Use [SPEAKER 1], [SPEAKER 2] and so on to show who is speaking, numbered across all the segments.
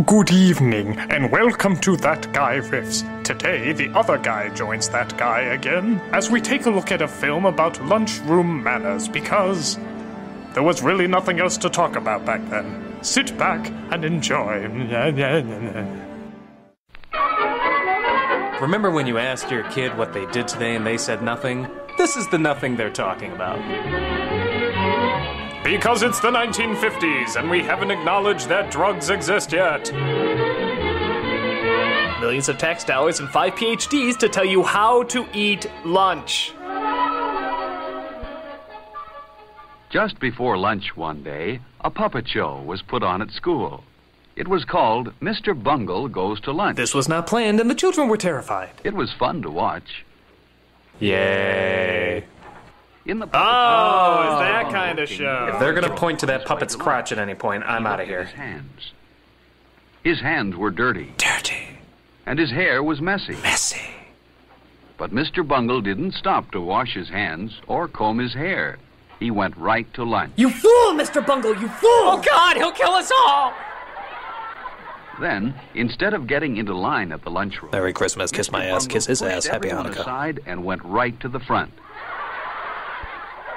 [SPEAKER 1] Good evening, and welcome to That Guy Riffs. Today, the other guy joins that guy again, as we take a look at a film about lunchroom manners, because there was really nothing else to talk about back then. Sit back and enjoy.
[SPEAKER 2] Remember when you asked your kid what they did today and they said nothing? This is the nothing they're talking about.
[SPEAKER 1] Because it's the 1950s, and we haven't acknowledged that drugs exist yet.
[SPEAKER 3] Millions of tax dollars and 5 PhDs to tell you how to eat lunch.
[SPEAKER 4] Just before lunch one day, a puppet show was put on at school. It was called Mr. Bungle Goes to Lunch.
[SPEAKER 3] This was not planned, and the children were terrified.
[SPEAKER 4] It was fun to watch.
[SPEAKER 2] Yay.
[SPEAKER 4] In the puppet
[SPEAKER 3] is that kind of show.
[SPEAKER 2] If they're gonna point to that puppet's crotch at any point, I'm out of here.
[SPEAKER 4] His hands were dirty.
[SPEAKER 3] Dirty.
[SPEAKER 4] And his hair was messy.
[SPEAKER 3] Messy.
[SPEAKER 4] But Mr. Bungle didn't stop to wash his hands or comb his hair. He went right to lunch.
[SPEAKER 3] You fool, Mr. Bungle, you fool! Oh, God, he'll kill us all!
[SPEAKER 4] Then, instead of getting into line at the lunchroom...
[SPEAKER 3] Merry Christmas, kiss my ass, kiss his ass, happy Hanukkah.
[SPEAKER 4] ...aside and went right to the front.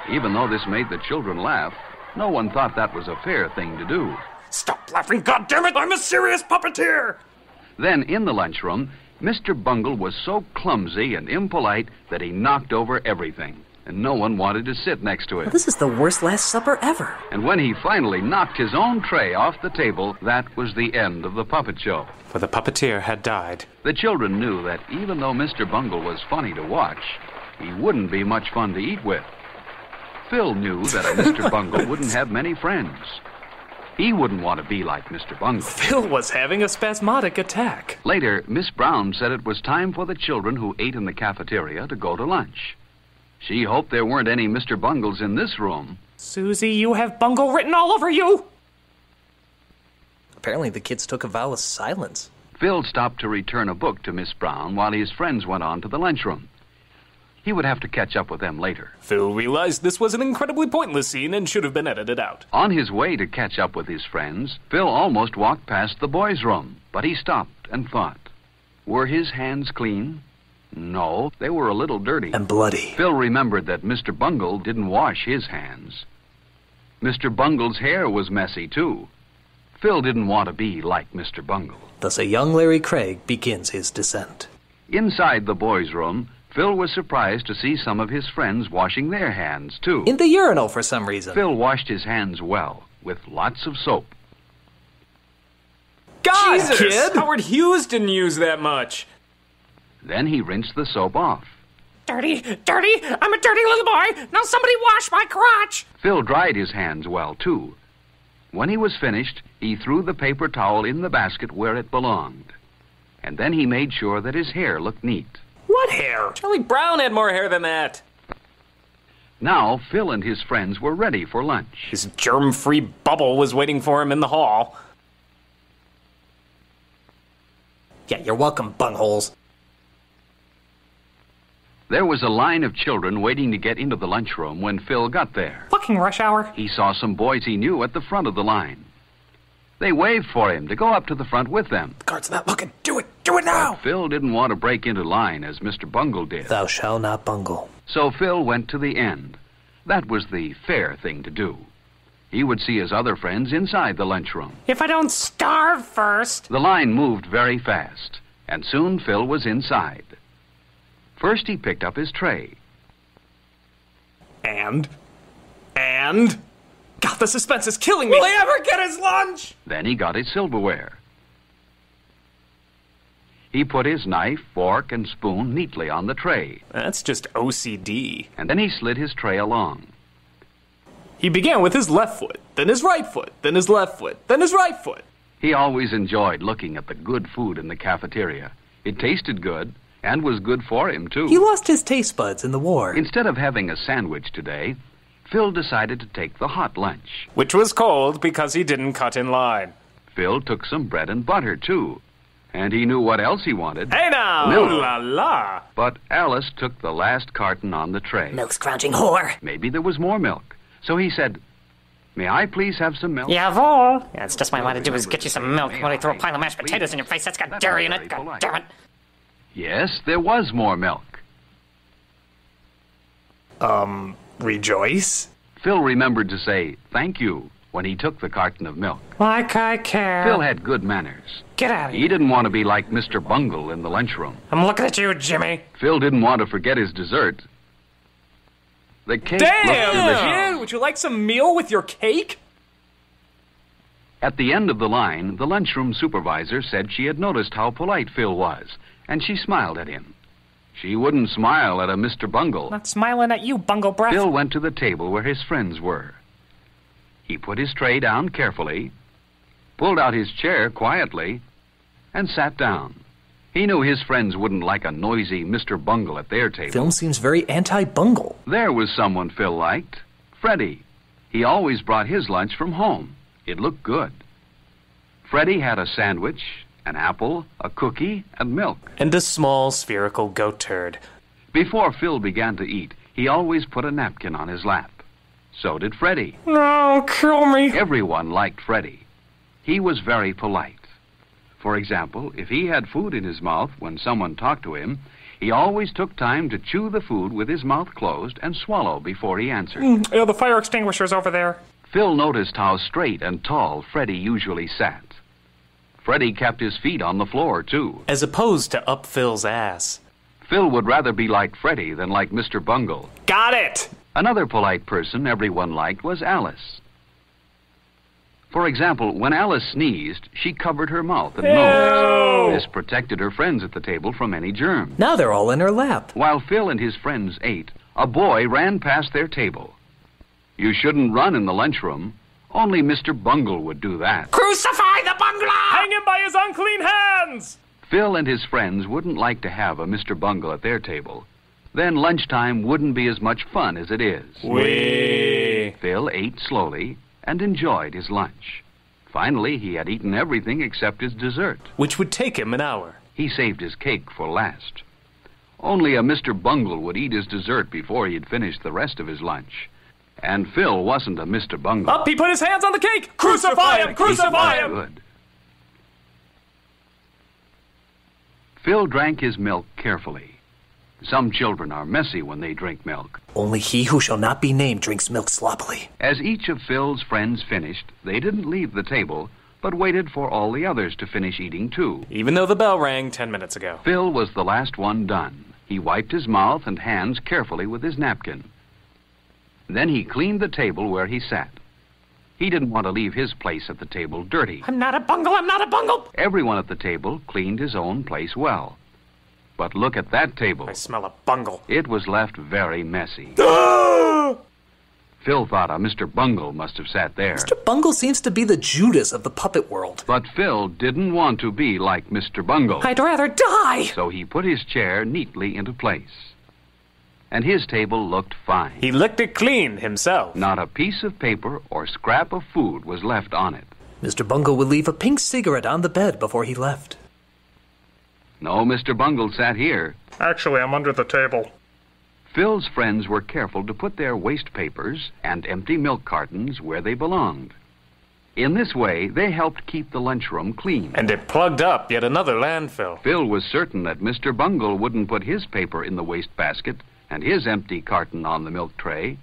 [SPEAKER 4] Even though this made the children laugh, no one thought that was a fair thing to do.
[SPEAKER 1] Stop laughing, goddammit! I'm a serious puppeteer!
[SPEAKER 4] Then, in the lunchroom, Mr. Bungle was so clumsy and impolite that he knocked over everything, and no one wanted to sit next to him.
[SPEAKER 3] This is the worst Last Supper ever.
[SPEAKER 4] And when he finally knocked his own tray off the table, that was the end of the puppet show.
[SPEAKER 2] For the puppeteer had died.
[SPEAKER 4] The children knew that even though Mr. Bungle was funny to watch, he wouldn't be much fun to eat with. Phil knew that a Mr. Bungle wouldn't have many friends. He wouldn't want to be like Mr. Bungle.
[SPEAKER 3] Phil was having a spasmodic attack.
[SPEAKER 4] Later, Miss Brown said it was time for the children who ate in the cafeteria to go to lunch. She hoped there weren't any Mr. Bungles in this room.
[SPEAKER 3] Susie, you have Bungle written all over you! Apparently the kids took a vow of silence.
[SPEAKER 4] Phil stopped to return a book to Miss Brown while his friends went on to the lunchroom. He would have to catch up with them later.
[SPEAKER 3] Phil realized this was an incredibly pointless scene and should have been edited out.
[SPEAKER 4] On his way to catch up with his friends, Phil almost walked past the boys' room, but he stopped and thought. Were his hands clean? No, they were a little dirty.
[SPEAKER 3] And bloody.
[SPEAKER 4] Phil remembered that Mr. Bungle didn't wash his hands. Mr. Bungle's hair was messy, too. Phil didn't want to be like Mr. Bungle.
[SPEAKER 3] Thus a young Larry Craig begins his descent.
[SPEAKER 4] Inside the boys' room, Phil was surprised to see some of his friends washing their hands, too.
[SPEAKER 3] In the urinal for some reason.
[SPEAKER 4] Phil washed his hands well, with lots of soap.
[SPEAKER 2] God,
[SPEAKER 3] Jesus,
[SPEAKER 2] kid! Howard Hughes didn't use that much.
[SPEAKER 4] Then he rinsed the soap off.
[SPEAKER 1] Dirty! Dirty! I'm a dirty little boy! Now somebody wash my crotch!
[SPEAKER 4] Phil dried his hands well, too. When he was finished, he threw the paper towel in the basket where it belonged. And then he made sure that his hair looked neat.
[SPEAKER 3] What hair?
[SPEAKER 2] Charlie Brown had more hair than that.
[SPEAKER 4] Now, Phil and his friends were ready for lunch.
[SPEAKER 2] His germ-free bubble was waiting for him in the hall.
[SPEAKER 3] Yeah, you're welcome, bungholes.
[SPEAKER 4] There was a line of children waiting to get into the lunchroom when Phil got there.
[SPEAKER 1] Fucking rush hour.
[SPEAKER 4] He saw some boys he knew at the front of the line. They waved for him to go up to the front with them.
[SPEAKER 3] The guard's not looking. Do it! Do it now!
[SPEAKER 4] But Phil didn't want to break into line as Mr. Bungle did.
[SPEAKER 3] Thou shalt not bungle.
[SPEAKER 4] So Phil went to the end. That was the fair thing to do. He would see his other friends inside the lunchroom.
[SPEAKER 1] If I don't starve first.
[SPEAKER 4] The line moved very fast, and soon Phil was inside. First he picked up his tray.
[SPEAKER 3] And? God, the suspense is killing me!
[SPEAKER 2] Will he ever get his lunch?
[SPEAKER 4] Then he got his silverware. He put his knife, fork, and spoon neatly on the tray.
[SPEAKER 2] That's just OCD.
[SPEAKER 4] And then he slid his tray along.
[SPEAKER 3] He began with his left foot, then his right foot, then his left foot, then his right foot.
[SPEAKER 4] He always enjoyed looking at the good food in the cafeteria. It tasted good, and was good for him, too.
[SPEAKER 3] He lost his taste buds in the war.
[SPEAKER 4] Instead of having a sandwich today, Phil decided to take the hot lunch.
[SPEAKER 2] Which was cold because he didn't cut in line.
[SPEAKER 4] Phil took some bread and butter, too. And he knew what else he wanted.
[SPEAKER 2] Hey now!
[SPEAKER 4] Milk.
[SPEAKER 2] Ooh la la!
[SPEAKER 4] But Alice took the last carton on the tray.
[SPEAKER 5] Milk scrounging whore.
[SPEAKER 4] Maybe there was more milk. So he said, May I please have some milk?
[SPEAKER 5] Jawohl. Yeah, it's just what I want to do is get you some milk. When I throw a pile of mashed potatoes in your face, that's got dairy in it. God damn it.
[SPEAKER 4] Yes, there was more milk.
[SPEAKER 3] Rejoice?
[SPEAKER 4] Phil remembered to say thank you when he took the carton of milk.
[SPEAKER 5] Like I care.
[SPEAKER 4] Phil had good manners.
[SPEAKER 5] Get out of here.
[SPEAKER 4] He didn't want to be like Mr. Bungle in the lunchroom.
[SPEAKER 5] I'm looking at you, Jimmy.
[SPEAKER 4] Phil didn't want to forget his dessert. The cake
[SPEAKER 3] Damn!
[SPEAKER 4] looked delicious.
[SPEAKER 3] Kid, would you like some meal with your cake?
[SPEAKER 4] At the end of the line, the lunchroom supervisor said she had noticed how polite Phil was, and she smiled at him. She wouldn't smile at a Mr. Bungle.
[SPEAKER 5] Not smiling at you, bungle breath.
[SPEAKER 4] Phil went to the table where his friends were. He put his tray down carefully, pulled out his chair quietly, and sat down. He knew his friends wouldn't like a noisy Mr. Bungle at their table.
[SPEAKER 3] Film seems very anti-bungle.
[SPEAKER 4] There was someone Phil liked, Freddie. He always brought his lunch from home. It looked good. Freddie had a sandwich, an apple, a cookie, and milk.
[SPEAKER 2] And a small spherical goat turd.
[SPEAKER 4] Before Phil began to eat, he always put a napkin on his lap. So did Freddie.
[SPEAKER 5] No, kill me.
[SPEAKER 4] Everyone liked Freddie. He was very polite. For example, if he had food in his mouth when someone talked to him, he always took time to chew the food with his mouth closed and swallow before he answered.
[SPEAKER 5] The fire extinguisher's over there.
[SPEAKER 4] Phil noticed how straight and tall Freddie usually sat. Freddie kept his feet on the floor, too.
[SPEAKER 2] As opposed to up Phil's ass.
[SPEAKER 4] Phil would rather be like Freddie than like Mr. Bungle.
[SPEAKER 3] Got it!
[SPEAKER 4] Another polite person everyone liked was Alice. For example, when Alice sneezed, she covered her mouth and nose. This protected her friends at the table from any germs.
[SPEAKER 3] Now they're all in her lap.
[SPEAKER 4] While Phil and his friends ate, a boy ran past their table. You shouldn't run in the lunchroom. Only Mr. Bungle would do that.
[SPEAKER 5] Crucify the bungler!
[SPEAKER 3] Hang him by his unclean hands!
[SPEAKER 4] Phil and his friends wouldn't like to have a Mr. Bungle at their table. Then lunchtime wouldn't be as much fun as it is. Phil ate slowly and enjoyed his lunch. Finally, he had eaten everything except his dessert.
[SPEAKER 2] Which would take him an hour.
[SPEAKER 4] He saved his cake for last. Only a Mr. Bungle would eat his dessert before he had finished the rest of his lunch. And Phil wasn't a Mr. Bungle.
[SPEAKER 3] Up, he put his hands on the cake! Crucify him! Crucify him!
[SPEAKER 4] Good. Phil drank his milk carefully. Some children are messy when they drink milk.
[SPEAKER 3] Only he who shall not be named drinks milk sloppily.
[SPEAKER 4] As each of Phil's friends finished, they didn't leave the table, but waited for all the others to finish eating too.
[SPEAKER 2] Even though the bell rang 10 minutes ago.
[SPEAKER 4] Phil was the last one done. He wiped his mouth and hands carefully with his napkin. Then he cleaned the table where he sat. He didn't want to leave his place at the table dirty.
[SPEAKER 5] I'm not a bungle, I'm not a bungle!
[SPEAKER 4] Everyone at the table cleaned his own place well. But look at that table.
[SPEAKER 5] I smell a bungle.
[SPEAKER 4] It was left very messy. Phil thought a Mr. Bungle must have sat there.
[SPEAKER 3] Mr. Bungle seems to be the Judas of the puppet world.
[SPEAKER 4] But Phil didn't want to be like Mr. Bungle.
[SPEAKER 5] I'd rather die!
[SPEAKER 4] So he put his chair neatly into place. And his table looked fine.
[SPEAKER 2] He licked it clean himself.
[SPEAKER 4] Not a piece of paper or scrap of food was left on it.
[SPEAKER 3] Mr. Bungle would leave a pink cigarette on the bed before he left.
[SPEAKER 4] No, Mr. Bungle sat here.
[SPEAKER 1] Actually, I'm under the table.
[SPEAKER 4] Phil's friends were careful to put their waste papers and empty milk cartons where they belonged. In this way, they helped keep the lunchroom clean.
[SPEAKER 2] And it plugged up yet another landfill.
[SPEAKER 4] Phil was certain that Mr. Bungle wouldn't put his paper in the waste basket and his empty carton on the milk tray.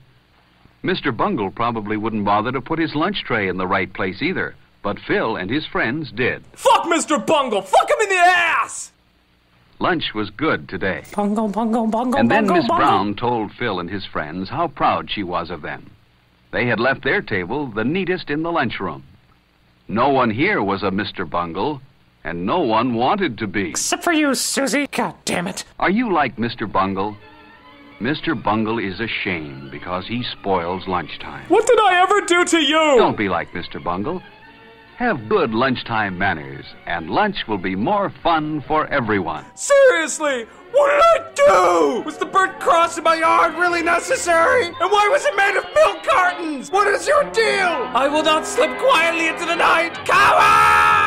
[SPEAKER 4] Mr. Bungle probably wouldn't bother to put his lunch tray in the right place either, but Phil and his friends did.
[SPEAKER 3] Fuck Mr. Bungle! Fuck him in the ass!
[SPEAKER 4] Lunch was good today.
[SPEAKER 5] Bungle, bungle, bungle,
[SPEAKER 4] And then
[SPEAKER 5] bungle,
[SPEAKER 4] Miss
[SPEAKER 5] bungle.
[SPEAKER 4] Brown told Phil and his friends how proud she was of them. They had left their table the neatest in the lunchroom. No one here was a Mr. Bungle, and no one wanted to be.
[SPEAKER 5] Except for you, Susie. God damn it.
[SPEAKER 4] Are you like Mr. Bungle? Mr. Bungle is a shame because he spoils lunchtime.
[SPEAKER 3] What did I ever do to you?
[SPEAKER 4] Don't be like Mr. Bungle. Have good lunchtime manners, and lunch will be more fun for everyone.
[SPEAKER 3] Seriously, what did I do? Was the burnt cross in my yard really necessary? And why was it made of milk cartons? What is your deal? I will not slip quietly into the night. Coward!